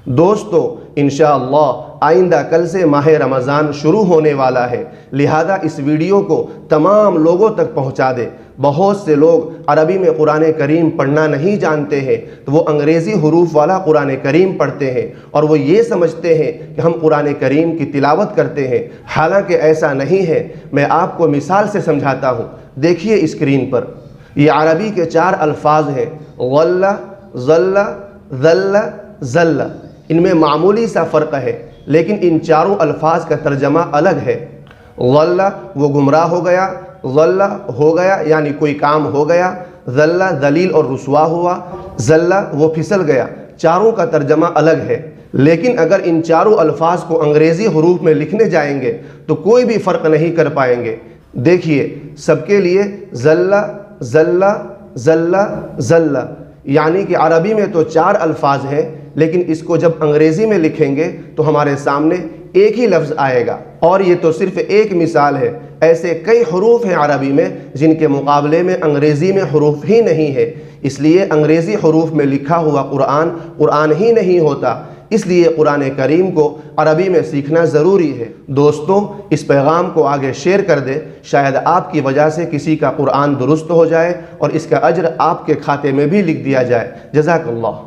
دوستو انشاءاللہ آئندہ کل سے ماہ رمضان شروع ہونے والا ہے، لہذا اس ویڈیو کو تمام لوگوں تک پہنچا دے۔ بہت سے لوگ عربی میں قرآن کریم پڑھنا نہیں جانتے ہیں تو وہ انگریزی حروف والا قرآن کریم پڑھتے ہیں اور وہ یہ سمجھتے ہیں کہ ہم قرآن کریم کی تلاوت کرتے ہیں، حالانکہ ایسا نہیں ہے۔ میں آپ کو مثال سے سمجھاتا ہوں، دیکھیے اسکرین پر یہ عربی کے 4 الفاظ ہیں، غلّ، ظل، ذل، ذل۔ ان میں معمولی سا فرق ہے لیکن ان چاروں الفاظ کا ترجمہ الگ ہے۔ غلّ وہ گمراہ ہو گیا، ظل ہو گیا یعنی کوئی کام ہو گیا، ذل ذلیل اور رسوا ہوا، ذل وہ پھسل گیا۔ چاروں کا ترجمہ الگ ہے، لیکن اگر ان چاروں الفاظ کو انگریزی حروف میں لکھنے جائیں گے تو کوئی بھی فرق نہیں کر پائیں گے۔ دیکھیے سب کے لیے ذل، ذل، ذل، ذل، یعنی کہ عربی میں تو 4 الفاظ ہیں لیکن اس کو جب انگریزی میں لکھیں گے تو ہمارے سامنے ایک ہی لفظ آئے گا، اور یہ تو صرف ایک مثال ہے۔ ایسے کئی حروف ہیں عربی میں جن کے مقابلے میں انگریزی میں حروف ہی نہیں ہے، اس لیے انگریزی حروف میں لکھا ہوا قرآن ہی نہیں ہوتا۔ اس لیے قرآن کریم کو عربی میں سیکھنا ضروری ہے۔ دوستوں اس پیغام کو آگے شیئر کر دیں، شاید آپ کی وجہ سے کسی کا قرآن درست ہو جائے اور اس کا اجر آپ کے کھاتے میں بھی لکھ دیا جائے۔ جزاک اللہ۔